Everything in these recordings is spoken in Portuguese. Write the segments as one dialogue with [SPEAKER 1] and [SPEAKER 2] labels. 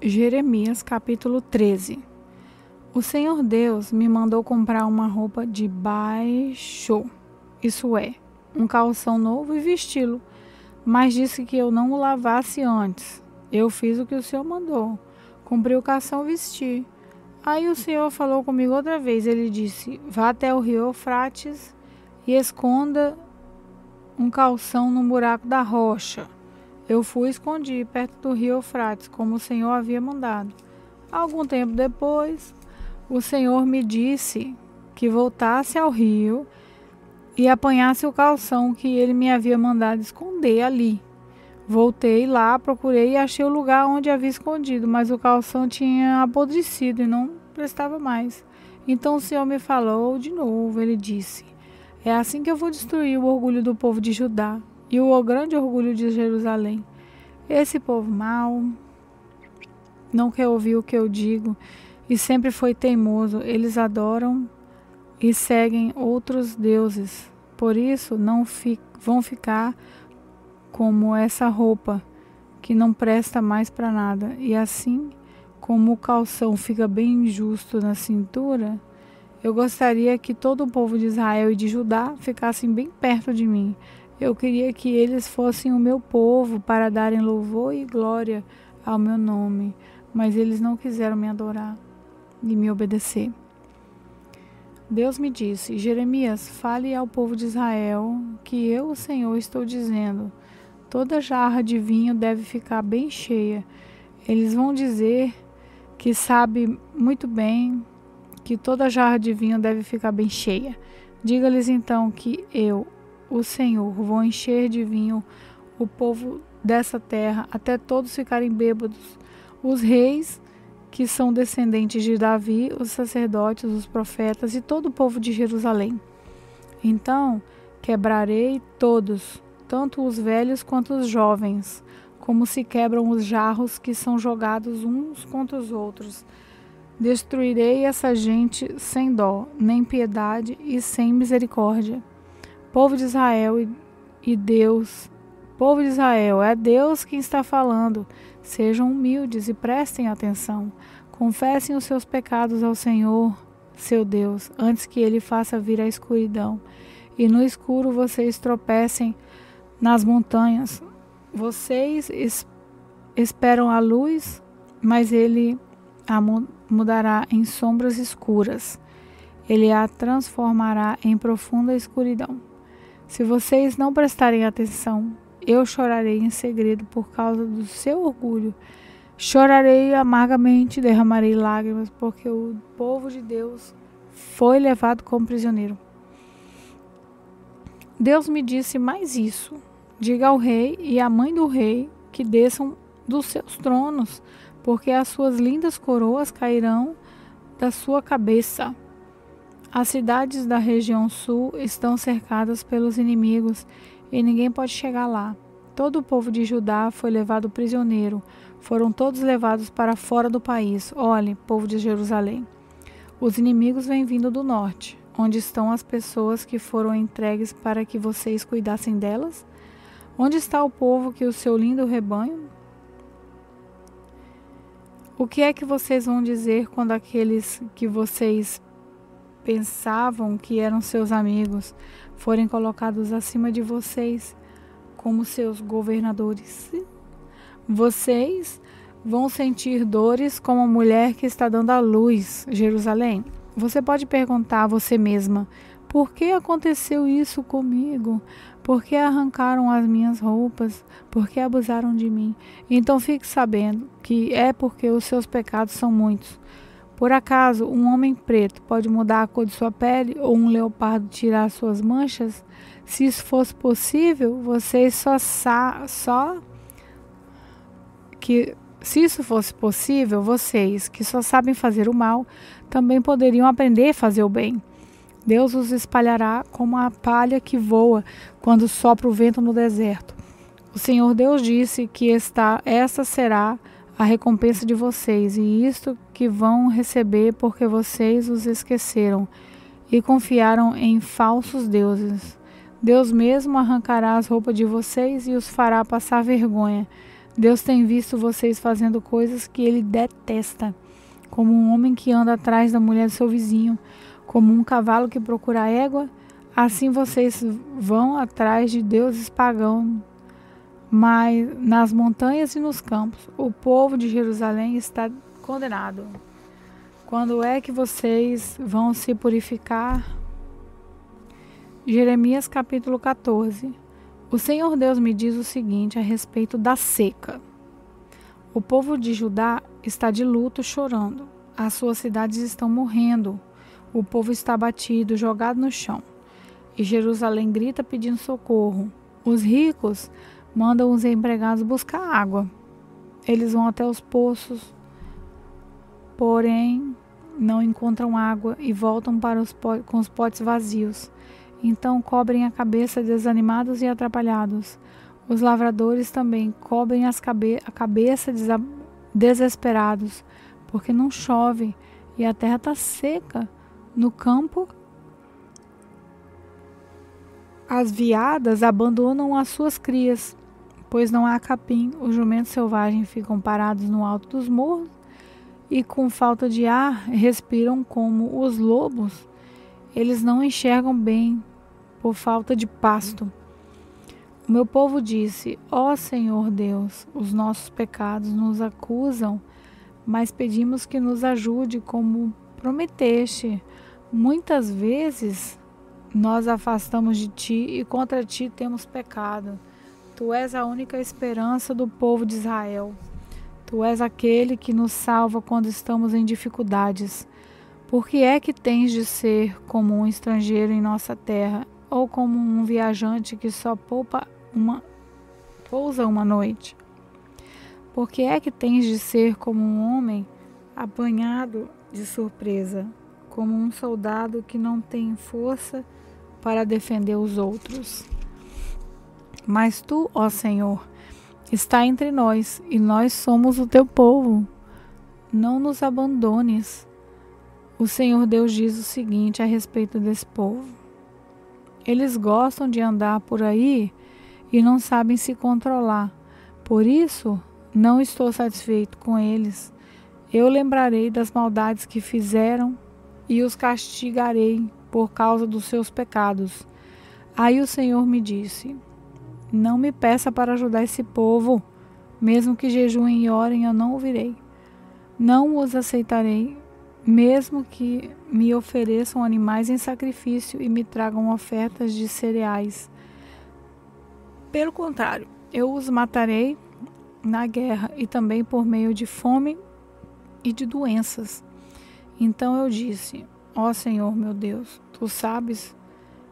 [SPEAKER 1] Jeremias capítulo 13. O Senhor Deus me mandou comprar uma roupa de baixo, isso é, um calção novo e vesti-lo, mas disse que eu não o lavasse antes. Eu fiz o que o Senhor mandou, cumpri o calção e vesti. Aí o Senhor falou comigo outra vez, ele disse, vá até o rio Eufrates e esconda um calção no buraco da rocha. Eu fui e escondi perto do rio Eufrates, como o Senhor havia mandado. Algum tempo depois, o Senhor me disse que voltasse ao rio e apanhasse o calção que ele me havia mandado esconder ali. Voltei lá, procurei e achei o lugar onde havia escondido, mas o calção tinha apodrecido e não prestava mais. Então o Senhor me falou de novo, ele disse, é assim que eu vou destruir o orgulho do povo de Judá e o grande orgulho de Jerusalém. Esse povo mau não quer ouvir o que eu digo e sempre foi teimoso. Eles adoram e seguem outros deuses. Por isso vão ficar como essa roupa que não presta mais para nada. E assim como o calção fica bem justo na cintura, eu gostaria que todo o povo de Israel e de Judá ficassem bem perto de mim. Eu queria que eles fossem o meu povo para darem louvor e glória ao meu nome, mas eles não quiseram me adorar e me obedecer. Deus me disse, Jeremias, fale ao povo de Israel que eu, o Senhor, estou dizendo, toda jarra de vinho deve ficar bem cheia. Eles vão dizer que sabe muito bem que toda jarra de vinho deve ficar bem cheia. Diga-lhes então que eu, o Senhor, vou encher de vinho o povo dessa terra, até todos ficarem bêbados. Os reis, que são descendentes de Davi, os sacerdotes, os profetas e todo o povo de Jerusalém. Então quebrarei todos, tanto os velhos quanto os jovens, como se quebram os jarros que são jogados uns contra os outros. Destruirei essa gente sem dó, nem piedade e sem misericórdia. Povo de Israel e Deus, povo de Israel, é Deus quem está falando. Sejam humildes e prestem atenção. Confessem os seus pecados ao Senhor, seu Deus, antes que ele faça vir a escuridão. E no escuro vocês tropecem nas montanhas. Vocês esperam a luz, mas ele a mudará em sombras escuras. Ele a transformará em profunda escuridão. Se vocês não prestarem atenção, eu chorarei em segredo por causa do seu orgulho. Chorarei amargamente, derramarei lágrimas, porque o povo de Deus foi levado como prisioneiro. Deus me disse mais isso. Diga ao rei e à mãe do rei que desçam dos seus tronos, porque as suas lindas coroas cairão da sua cabeça. As cidades da região sul estão cercadas pelos inimigos e ninguém pode chegar lá. Todo o povo de Judá foi levado prisioneiro. Foram todos levados para fora do país. Olhe, povo de Jerusalém. Os inimigos vêm vindo do norte. Onde estão as pessoas que foram entregues para que vocês cuidassem delas? Onde está o povo que o seu lindo rebanho? O que é que vocês vão dizer quando aqueles que vocês pensavam que eram seus amigos forem colocados acima de vocês como seus governadores? Vocês vão sentir dores como a mulher que está dando à luz, Jerusalém. Você pode perguntar a você mesma, por que aconteceu isso comigo? Por que arrancaram as minhas roupas? Por que abusaram de mim? Então fique sabendo que é porque os seus pecados são muitos. Por acaso um homem preto pode mudar a cor de sua pele ou um leopardo tirar suas manchas? Se isso fosse possível, vocês vocês que só sabem fazer o mal, também poderiam aprender a fazer o bem. Deus os espalhará como a palha que voa quando sopra o vento no deserto. O Senhor Deus disse que esta será a recompensa de vocês, e isto que vão receber porque vocês os esqueceram e confiaram em falsos deuses. Deus mesmo arrancará as roupas de vocês e os fará passar vergonha. Deus tem visto vocês fazendo coisas que ele detesta, como um homem que anda atrás da mulher do seu vizinho, como um cavalo que procura a égua, assim vocês vão atrás de deuses pagãos. Mas nas montanhas e nos campos, o povo de Jerusalém está condenado. Quando é que vocês vão se purificar? Jeremias capítulo 14. O Senhor Deus me diz o seguinte a respeito da seca. O povo de Judá está de luto, chorando. As suas cidades estão morrendo. O povo está abatido, jogado no chão. E Jerusalém grita pedindo socorro. Os ricos mandam os empregados buscar água. Eles vão até os poços, porém não encontram água e voltam com os potes vazios. Então cobrem a cabeça desanimados e atrapalhados. Os lavradores também cobrem a cabeça desesperados, porque não chove e a terra está seca. No campo, as veadas abandonam as suas crias, pois não há capim. Os jumentos selvagens ficam parados no alto dos morros e, com falta de ar, respiram como os lobos. Eles não enxergam bem por falta de pasto. O meu povo disse: ó Senhor Deus, os nossos pecados nos acusam, mas pedimos que nos ajude como prometeste. Muitas vezes nós afastamos de ti e contra ti temos pecado. Tu és a única esperança do povo de Israel. Tu és aquele que nos salva quando estamos em dificuldades. Por que é que tens de ser como um estrangeiro em nossa terra, ou como um viajante que só pousa uma noite? Por que é que tens de ser como um homem apanhado de surpresa, como um soldado que não tem força para defender os outros? Mas tu, ó Senhor, está entre nós e nós somos o teu povo. Não nos abandones. O Senhor Deus diz o seguinte a respeito desse povo: eles gostam de andar por aí e não sabem se controlar. Por isso, não estou satisfeito com eles. Eu lembrarei das maldades que fizeram e os castigarei por causa dos seus pecados. Aí o Senhor me disse: não me peça para ajudar esse povo. Mesmo que jejuem e orem, eu não ouvirei. Não os aceitarei, mesmo que me ofereçam animais em sacrifício e me tragam ofertas de cereais. Pelo contrário, eu os matarei na guerra e também por meio de fome e de doenças. Então eu disse: ó Senhor meu Deus, tu sabes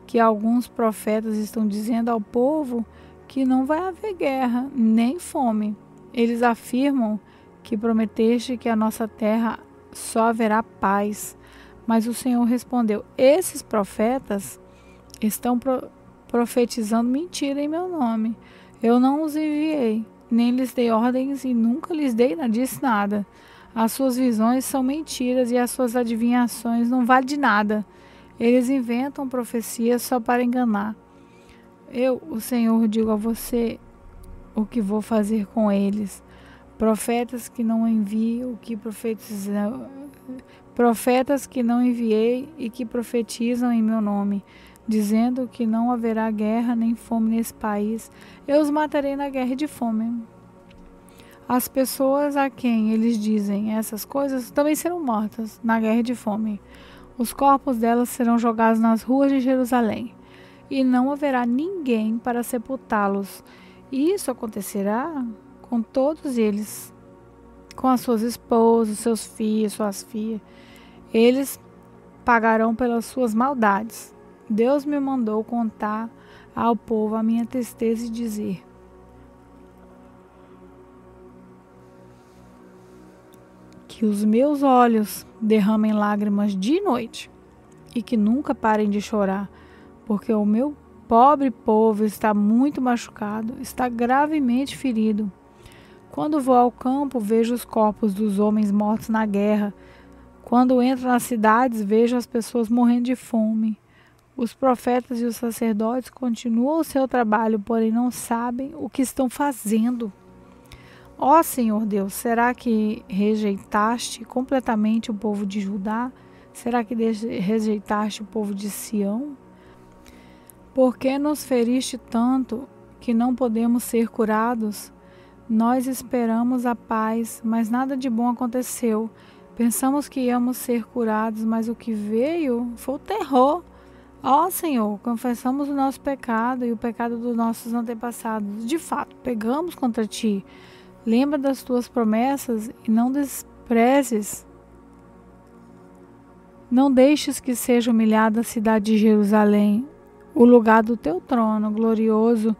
[SPEAKER 1] que alguns profetas estão dizendo ao povo que não vai haver guerra nem fome. Eles afirmam que prometeste que a nossa terra só haverá paz. Mas o Senhor respondeu: esses profetas estão profetizando mentira em meu nome. Eu não os enviei, nem lhes dei ordens e nunca lhes disse nada. As suas visões são mentiras e as suas adivinhações não valem de nada. Eles inventam profecias só para enganar. Eu, o Senhor, digo a você o que vou fazer com eles. Profetas que não envio, profetas que não enviei e que profetizam em meu nome, dizendo que não haverá guerra nem fome nesse país, eu os matarei na guerra de fome. As pessoas a quem eles dizem essas coisas também serão mortas na guerra de fome. Os corpos delas serão jogados nas ruas de Jerusalém, e não haverá ninguém para sepultá-los. E isso acontecerá com todos eles, com as suas esposas, seus filhos, suas filhas. Eles pagarão pelas suas maldades. Deus me mandou contar ao povo a minha tristeza e dizer: que os meus olhos derramem lágrimas de noite e que nunca parem de chorar, porque o meu pobre povo está muito machucado, está gravemente ferido. Quando vou ao campo, vejo os corpos dos homens mortos na guerra. Quando entro nas cidades, vejo as pessoas morrendo de fome. Os profetas e os sacerdotes continuam o seu trabalho, porém não sabem o que estão fazendo. Ó Senhor Deus, será que rejeitaste completamente o povo de Judá? Será que rejeitaste o povo de Sião? Por que nos feriste tanto que não podemos ser curados? Nós esperamos a paz, mas nada de bom aconteceu. Pensamos que íamos ser curados, mas o que veio foi o terror. Ó Senhor, confessamos o nosso pecado e o pecado dos nossos antepassados. De fato, pegamos contra ti. Lembra das tuas promessas e não desprezes. Não deixes que seja humilhada a cidade de Jerusalém, o lugar do teu trono glorioso.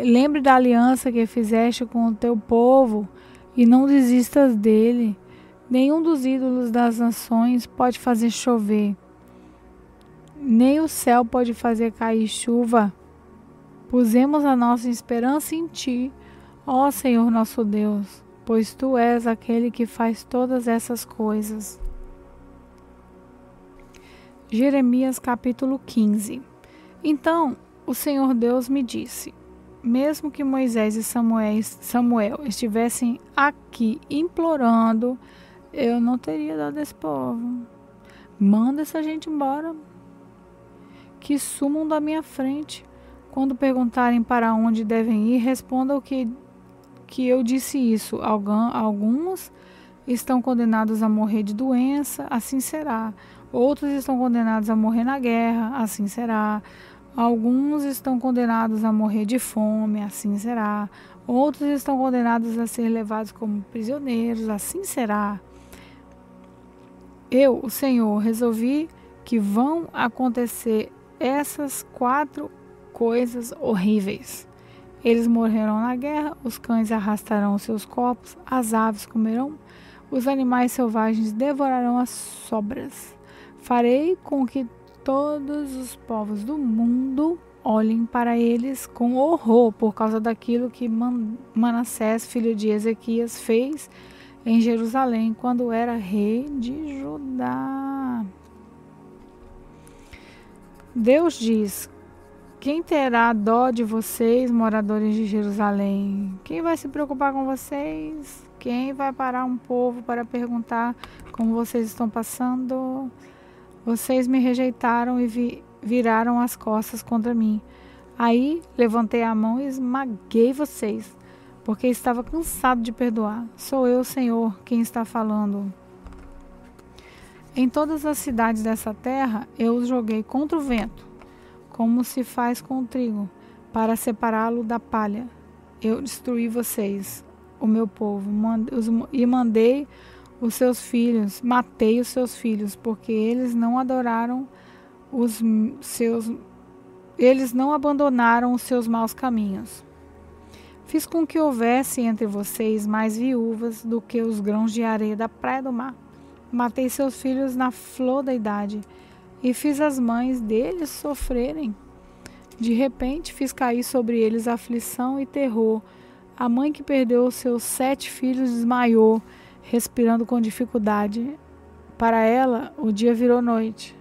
[SPEAKER 1] Lembre da aliança que fizeste com o teu povo e não desistas dele. Nenhum dos ídolos das nações pode fazer chover, nem o céu pode fazer cair chuva. Pusemos a nossa esperança em ti, ó Senhor nosso Deus, pois tu és aquele que faz todas essas coisas. Jeremias capítulo 15. Então o Senhor Deus me disse: mesmo que Moisés e Samuel estivessem aqui implorando, eu não teria dado esse povo. Manda essa gente embora, que sumam da minha frente. Quando perguntarem para onde devem ir, respondam que eu disse isso. Alguns estão condenados a morrer de doença, assim será. Outros estão condenados a morrer na guerra, assim será. Alguns estão condenados a morrer de fome, assim será. Outros estão condenados a ser levados como prisioneiros, assim será. Eu, o Senhor, resolvi que vão acontecer essas 4 coisas horríveis. Eles morrerão na guerra, os cães arrastarão os seus corpos, as aves comerão, os animais selvagens devorarão as sobras. Farei com que todos os povos do mundo olhem para eles com horror por causa daquilo que Manassés, filho de Ezequias, fez em Jerusalém quando era rei de Judá. Deus diz: quem terá dó de vocês, moradores de Jerusalém? Quem vai se preocupar com vocês? Quem vai parar um povo para perguntar como vocês estão passando? Vocês me rejeitaram e viraram as costas contra mim. Aí levantei a mão e esmaguei vocês, porque estava cansado de perdoar. Sou eu, Senhor, quem está falando. Em todas as cidades dessa terra eu os joguei contra o vento, como se faz com o trigo, para separá-lo da palha. Eu destruí vocês, o meu povo, e mandei os seus filhos, matei os seus filhos, porque eles não abandonaram os seus maus caminhos. Fiz com que houvesse entre vocês mais viúvas do que os grãos de areia da praia do mar. Matei seus filhos na flor da idade e fiz as mães deles sofrerem. De repente fiz cair sobre eles aflição e terror. A mãe que perdeu os seus 7 filhos desmaiou, respirando com dificuldade. Para ela, o dia virou noite.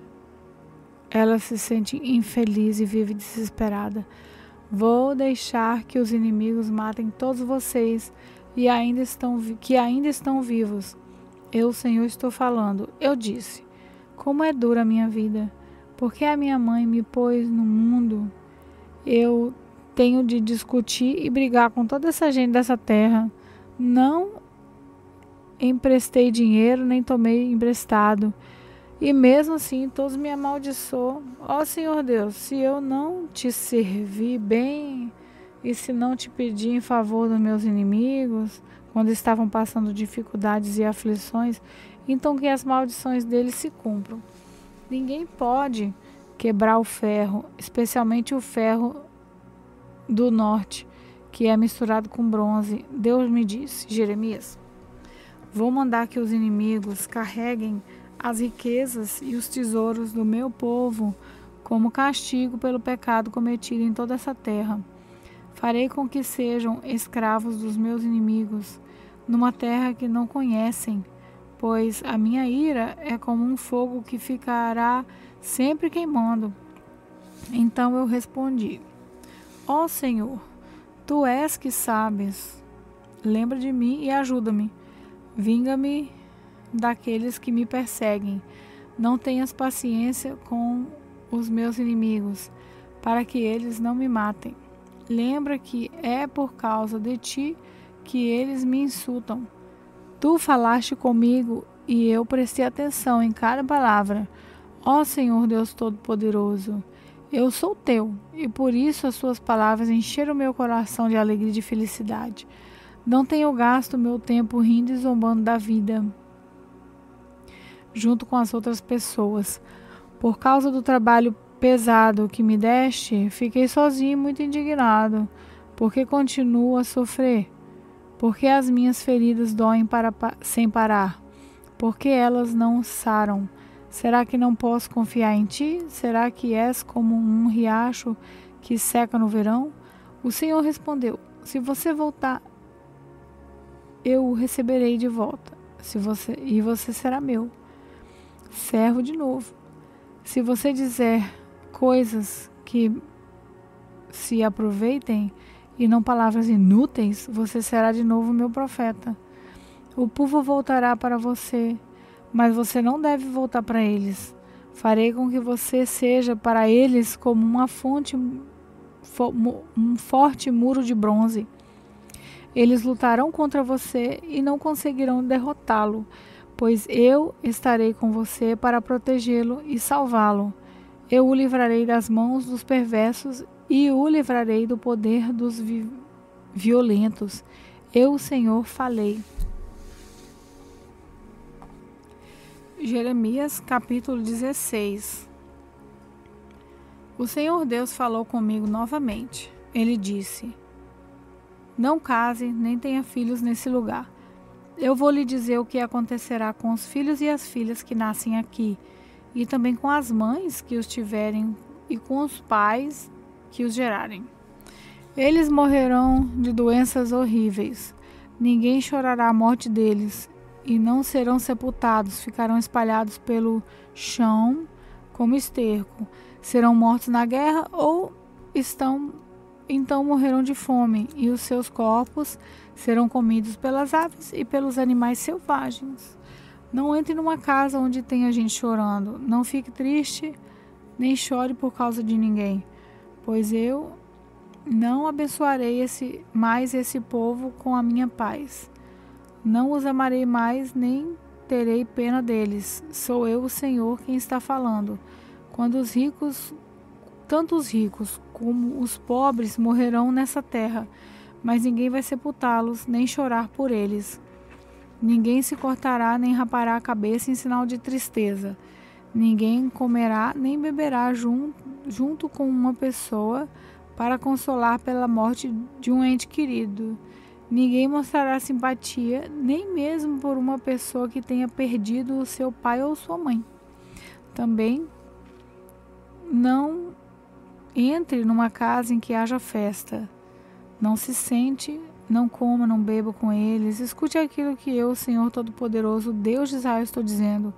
[SPEAKER 1] Ela se sente infeliz e vive desesperada. Vou deixar que os inimigos matem todos vocês que ainda estão vivos. Eu, Senhor, estou falando. Eu disse: como é dura a minha vida, porque a minha mãe me pôs no mundo. Eu tenho de discutir e brigar com toda essa gente dessa terra. Não emprestei dinheiro, nem tomei emprestado. E mesmo assim, todos me amaldiçoam. Ó Senhor Deus, se eu não te servir bem e se não te pedir em favor dos meus inimigos, quando estavam passando dificuldades e aflições, então que as maldições deles se cumpram. Ninguém pode quebrar o ferro, especialmente o ferro do norte, que é misturado com bronze. Deus me disse: Jeremias, vou mandar que os inimigos carreguem as riquezas e os tesouros do meu povo como castigo pelo pecado cometido em toda essa terra. Farei com que sejam escravos dos meus inimigos, numa terra que não conhecem, pois a minha ira é como um fogo que ficará sempre queimando. Então eu respondi: ó Senhor, tu és que sabes. lembra de mim e ajuda-me. Vinga-me daqueles que me perseguem. Não tenhas paciência com os meus inimigos, para que eles não me matem. Lembra que é por causa de ti que eles me insultam. Tu falaste comigo e eu prestei atenção em cada palavra. Ó Senhor Deus Todo-Poderoso, eu sou teu, e por isso as suas palavras encheram meu coração de alegria e de felicidade. Não tenho gasto meu tempo rindo e zombando da vida, junto com as outras pessoas. Por causa do trabalho pesado que me deste, fiquei sozinho e muito indignado. Porque continuo a sofrer? Porque as minhas feridas doem sem parar? Porque elas não saram? Será que não posso confiar em ti? Será que és como um riacho que seca no verão? O Senhor respondeu: se você voltar, eu o receberei de volta, e você será meu servo de novo. Se você dizer coisas que se aproveitem e não palavras inúteis, você será de novo meu profeta. O povo voltará para você, mas você não deve voltar para eles. Farei com que você seja para eles como uma fonte, um forte muro de bronze. Eles lutarão contra você e não conseguirão derrotá-lo, pois eu estarei com você para protegê-lo e salvá-lo. Eu o livrarei das mãos dos perversos e o livrarei do poder dos violentos. Eu, o Senhor, falei. Jeremias, capítulo 16. O Senhor Deus falou comigo novamente. Ele disse: não case, nem tenha filhos nesse lugar. Eu vou lhe dizer o que acontecerá com os filhos e as filhas que nascem aqui, e também com as mães que os tiverem e com os pais que os gerarem. Eles morrerão de doenças horríveis. Ninguém chorará a morte deles, e não serão sepultados, ficarão espalhados pelo chão como esterco. Serão mortos na guerra ou então morrerão de fome, e os seus corpos serão comidos pelas aves e pelos animais selvagens. Não entre numa casa onde tenha gente chorando. Não fique triste, nem chore por causa de ninguém, pois eu não abençoarei mais esse povo com a minha paz. Não os amarei mais, nem terei pena deles. Sou eu, o Senhor, quem está falando. Quando tanto os ricos como os pobres morrerão nessa terra, mas ninguém vai sepultá-los, nem chorar por eles. Ninguém se cortará, nem rapará a cabeça em sinal de tristeza. Ninguém comerá, nem beberá junto com uma pessoa para consolar pela morte de um ente querido. Ninguém mostrará simpatia, nem mesmo por uma pessoa que tenha perdido o seu pai ou sua mãe. Também não entre numa casa em que haja festa. Não se sente, não coma, não beba com eles. Escute aquilo que eu, Senhor Todo-Poderoso, Deus de Israel, estou dizendo.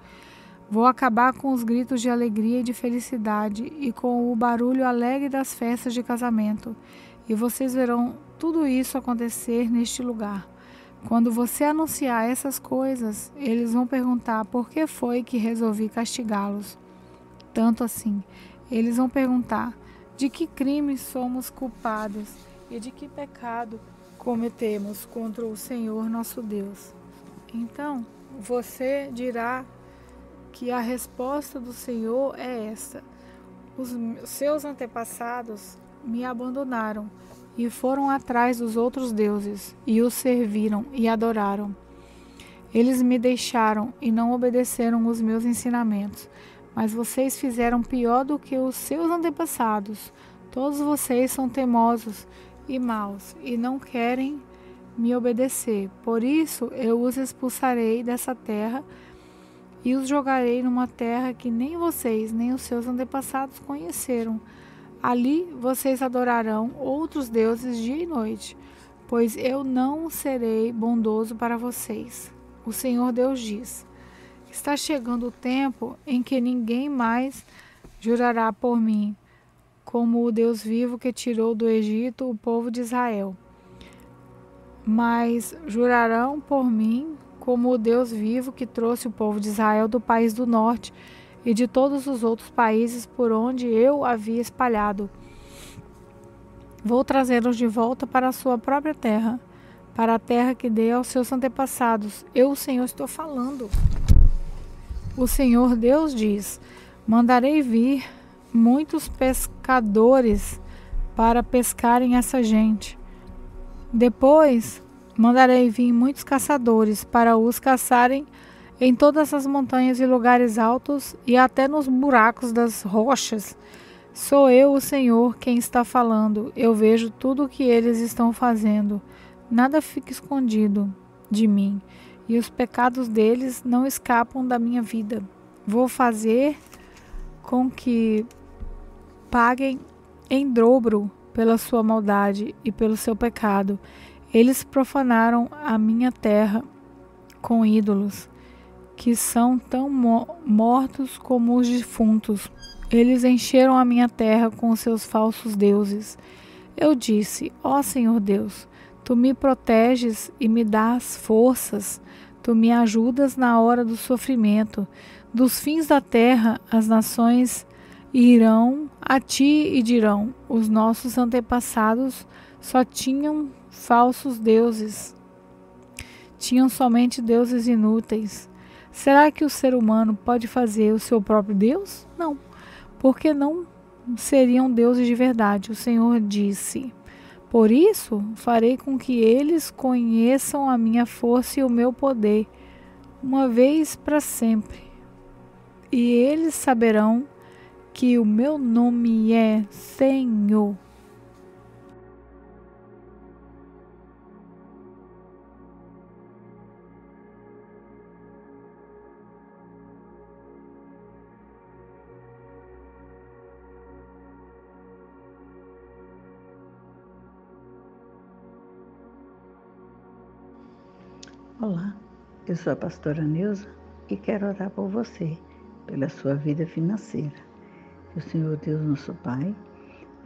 [SPEAKER 1] Vou acabar com os gritos de alegria e de felicidade e com o barulho alegre das festas de casamento. E vocês verão tudo isso acontecer neste lugar. Quando você anunciar essas coisas, eles vão perguntar por que foi que resolvi castigá-los. Tanto assim, eles vão perguntar: de que crime somos culpados e de que pecado cometemos contra o Senhor nosso Deus? Então, você dirá que a resposta do Senhor é esta: os seus antepassados me abandonaram e foram atrás dos outros deuses e os serviram e adoraram. Eles me deixaram e não obedeceram os meus ensinamentos. Mas vocês fizeram pior do que os seus antepassados. Todos vocês são teimosos e maus e não querem me obedecer. Por isso eu os expulsarei dessa terra e os jogarei numa terra que nem vocês nem os seus antepassados conheceram. Ali vocês adorarão outros deuses dia e noite, pois eu não serei bondoso para vocês. O Senhor Deus diz: está chegando o tempo em que ninguém mais jurará por mim, como o Deus vivo que tirou do Egito o povo de Israel. mas jurarão por mim como o Deus vivo que trouxe o povo de Israel do país do norte e de todos os outros países por onde eu havia espalhado. Vou trazê-los de volta para a sua própria terra, para a terra que dei aos seus antepassados. Eu, o Senhor, estou falando. O Senhor Deus diz: mandarei vir muitos pescadores para pescarem essa gente. Depois mandarei vir muitos caçadores para os caçarem em todas as montanhas e lugares altos e até nos buracos das rochas. Sou eu, o Senhor, quem está falando. Eu vejo tudo o que eles estão fazendo. Nada fica escondido de mim, e os pecados deles não escapam da minha vida. Vou fazer com que paguem em dobro pela sua maldade e pelo seu pecado. Eles profanaram a minha terra com ídolos, que são tão mortos como os defuntos. Eles encheram a minha terra com seus falsos deuses. Eu disse: ó Senhor Deus, tu me proteges e me dás forças. Tu me ajudas na hora do sofrimento. Dos fins da terra, as nações irão a ti e dirão: os nossos antepassados só tinham falsos deuses. Tinham somente deuses inúteis. Será que o ser humano pode fazer o seu próprio Deus? Não, porque não seriam deuses de verdade. O Senhor disse: por isso farei com que eles conheçam a minha força e o meu poder, uma vez para sempre. E eles saberão que o meu nome é Senhor.
[SPEAKER 2] Olá, eu sou a pastora Neuza e quero orar por você, pela sua vida financeira. Que o Senhor Deus, nosso Pai,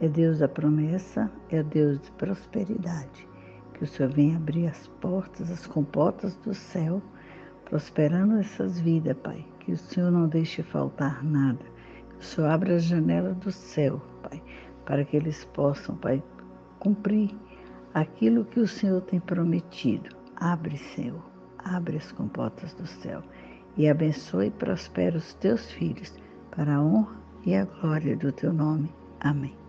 [SPEAKER 2] é Deus da promessa, é Deus de prosperidade. Que o Senhor venha abrir as portas, as comportas do céu, prosperando essas vidas, Pai. Que o Senhor não deixe faltar nada. Que o Senhor abra as janelas do céu, Pai, para que eles possam, Pai, cumprir aquilo que o Senhor tem prometido. Abre, Senhor, abre as comportas do céu e abençoe e prospera os teus filhos para a honra e a glória do teu nome. Amém.